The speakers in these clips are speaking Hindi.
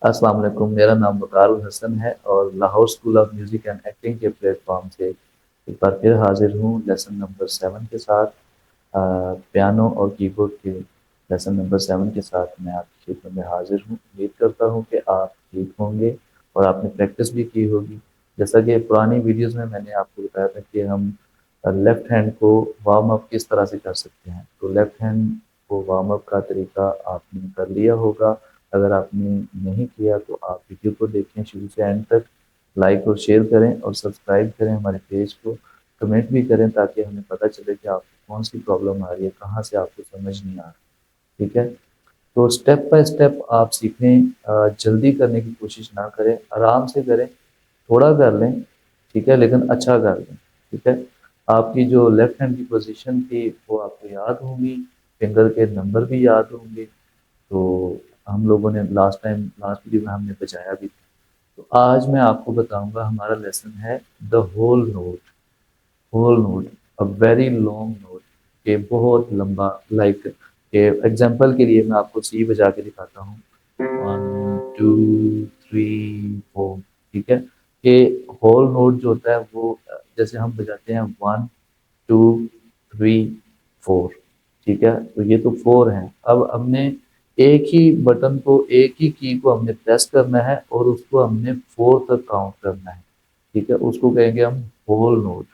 अस्सलाम वालेकुम। मेरा नाम वक़ारुल हसन है और Lahore school of music and acting के प्लेटफॉर्म से एक बार फिर हाजिर हूँ लेसन नंबर 7 के साथ। पियानो और कीबोर्ड के लेसन नंबर 7 के साथ मैं आपकी खिदमत में हाजिर हूँ। उम्मीद करता हूँ कि आप ठीक होंगे और आपने प्रैक्टिस भी की होगी। जैसा कि पुरानी वीडियोज़ में मैंने आपको बताया था कि हम लेफ़्ट हैंड को वार्म अप किस तरह से कर सकते हैं। तो लेफ़्ट हैंड को वार्म अप का तरीका आपने कर लिया होगा। अगर आपने नहीं किया तो आप वीडियो को देखें शुरू से एंड तक, लाइक और शेयर करें और सब्सक्राइब करें हमारे पेज को, कमेंट भी करें ताकि हमें पता चले कि आपको कौन सी प्रॉब्लम आ रही है, कहाँ से आपको समझ नहीं आ रहा। ठीक है, तो स्टेप बाय स्टेप आप सीखें। जल्दी करने की कोशिश ना करें, आराम से करें, थोड़ा कर लें, ठीक है, लेकिन अच्छा कर लें। ठीक है, आपकी जो लेफ्ट हैंड की पोजीशन थी वो आपको याद होंगी, फिंगर के नंबर भी याद होंगे। तो हम लोगों ने लास्ट वीडियो में हमने बजाया भी था। तो आज मैं आपको बताऊंगा, हमारा लेसन है the whole note, a very long note, के बहुत लंबा, लाइक के एग्जांपल के लिए मैं आपको सी बजा के दिखाता हूँ। 1 2 3 4। ठीक है, कि होल नोट जो होता है वो जैसे हम बजाते हैं 1 2 3 4। ठीक है, तो ये तो 4 है। अब हमने एक ही बटन को, एक ही की को हमने प्रेस करना है और उसको हमने 4 तक काउंट करना है। ठीक है, उसको कहेंगे हम होल नोट।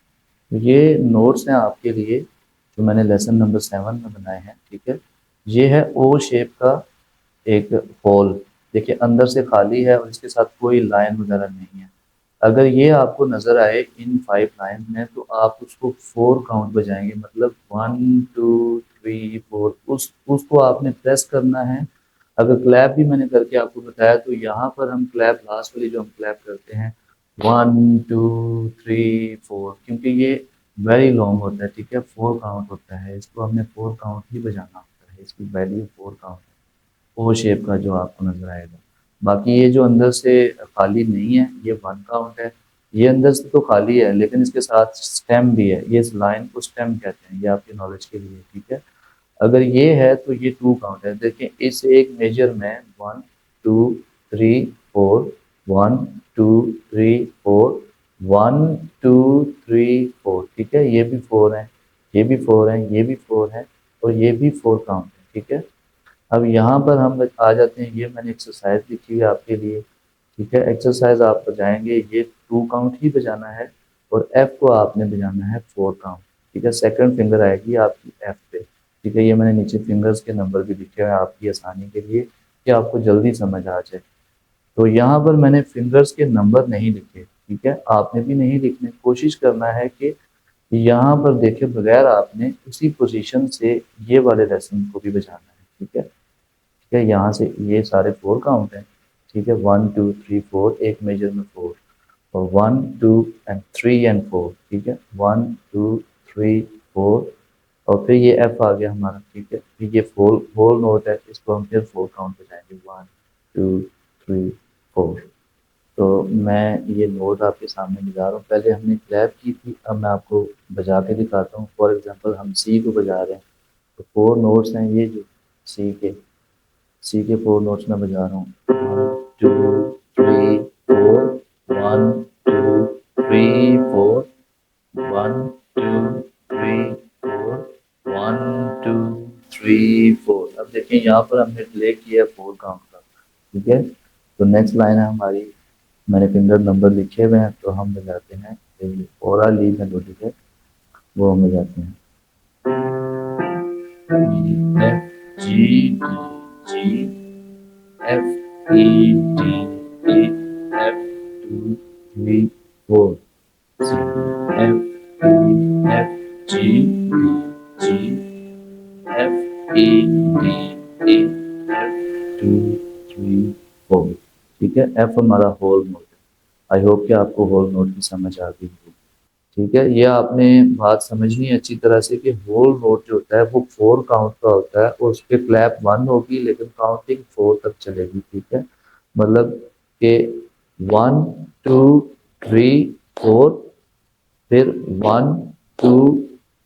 ये नोट्स हैं आपके लिए जो मैंने लेसन नंबर 7 में बनाए हैं। ठीक है, ये है ओ शेप का एक होल। देखिए अंदर से खाली है और इसके साथ कोई लाइन वगैरह नहीं है। अगर ये आपको नजर आए इन 5 लाइन में तो आप उसको 4 काउंट बजाएंगे, मतलब 1 2 3 4। उसको आपने प्रेस करना है। अगर क्लैप भी मैंने करके आपको बताया तो यहाँ पर हम क्लैप, लास्ट वाली जो हम क्लैप करते हैं 1 2 3 4, क्योंकि ये वेरी लॉन्ग होता है। ठीक है, 4 काउंट होता है, इसको हमने 4 काउंट ही बजाना होता है, इसकी वैल्यू 4 काउंट है। ओ शेप का जो आपको नजर आएगा। बाकी ये जो अंदर से खाली नहीं है ये 1 काउंट है। ये अंदर से तो खाली है लेकिन इसके साथ स्टेम भी है, ये इस लाइन को स्टेम कहते हैं, ये आपकी नॉलेज के लिए। ठीक है, अगर ये है तो ये 2 काउंट है। देखिए इस एक मेजर में 1 2 3 4, 1 2 3 4, 1 2 3 4। ठीक है, ये भी 4 है, ये भी 4 है, ये भी 4 है और ये भी 4 काउंट है। ठीक है, अब यहाँ पर हम आ जाते हैं, ये मैंने एक्सरसाइज लिखी हुई है आपके लिए। ठीक है, एक्सरसाइज आप बजाएंगे, ये 2 काउंट ही बजाना है और एफ को आपने बजाना है 4 काउंट। ठीक है, सेकंड फिंगर आएगी आपकी एफ पे। ठीक है, ये मैंने नीचे फिंगर्स के नंबर भी लिखे हुए हैं आपकी आसानी के लिए कि आपको जल्दी समझ आ जाए। तो यहाँ पर मैंने फिंगर्स के नंबर नहीं लिखे। ठीक है, आपने भी नहीं लिखने, कोशिश करना है कि यहाँ पर देखे बगैर आपने उसी पोजीशन से ये वाले लेसन को भी बजाना है। ठीक है, ठीक है, यहाँ से ये सारे 4 काउंट हैं। ठीक है, 1 2 3 4, एक मेजर में 4 और 1 2 एंड 3 एंड 4। ठीक है, 1 2 3 4 और फिर ये एफ आ गया हमारा। ठीक है, फिर ये फोर होल नोट है, इसको हम फिर 4 काउंट बजाएंगे, 1 2 3 4। तो मैं ये नोट आपके सामने बजा रहा हूँ, पहले हमने क्लैप की थी, अब मैं आपको बजा के दिखाता हूँ। फॉर एग्जांपल हम सी को बजा रहे हैं, तो 4 नोट्स हैं ये जो सी के 4 नोट्स में बजा रहा हूँ। 1 2 3 4, 1 2 3 4, 1 2 3 4, 1 2 3 4। अब देखिए यहाँ पर हमने प्ले किया 4 काउंट का। ठीक है, तो नेक्स्ट लाइन है हमारी, मैंने फिंगर नंबर लिखे हुए हैं तो हम बजाते हैं। ओरा ली मेलोडी है वो हम बजाते हैं। F G D G, F E D E, F 2 3 4, C, F E F G D G, F E D E, F 2 3 4। ठीक है, एफ हमारा होल नोट है। आई होप कि आपको होल नोट की समझ आ गई होगी। ठीक है, ये आपने बात समझनी है अच्छी तरह से कि होल नोट जो होता है वो 4 काउंट का होता है और उस पर क्लैप 1 होगी लेकिन काउंटिंग 4 तक चलेगी। ठीक है, मतलब कि 1 2 3 4, फिर 1 2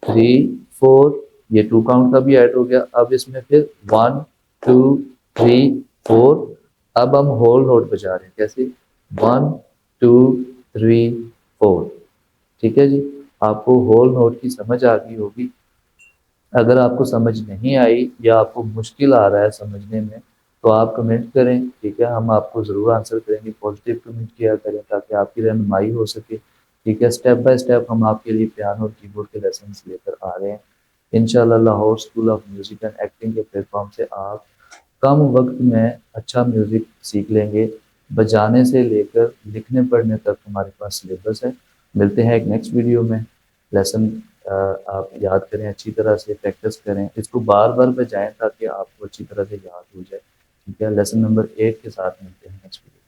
3 4, ये 2 काउंट का भी ऐड हो गया। अब इसमें फिर 1 2 3 4 अब हम होल नोट बजा रहे हैं, कैसे? 1 2 3 4। ठीक है जी, आपको होल नोट की समझ आ गई होगी। अगर आपको समझ नहीं आई या आपको मुश्किल आ रहा है समझने में, तो आप कमेंट करें, ठीक है, हम आपको ज़रूर आंसर करेंगे। पॉजिटिव कमेंट किया करें ताकि आपकी रहनुमाई हो सके। ठीक है, स्टेप बाय स्टेप हम आपके लिए पियानो और कीबोर्ड के लेसन लेकर आ रहे हैं। इंशाल्लाह Lahore school of music and acting के प्लेटफॉर्म से आप कम वक्त में अच्छा म्यूज़िक सीख लेंगे। बजाने से लेकर लिखने पढ़ने तक हमारे पास सिलेबस है। मिलते हैं एक नेक्स्ट वीडियो में। लेसन आप याद करें, अच्छी तरह से प्रैक्टिस करें, इसको बार बार बजाएं ताकि आपको अच्छी तरह से याद हो जाए। ठीक है, लेसन नंबर 8 के साथ मिलते हैं नेक्स्ट वीडियो।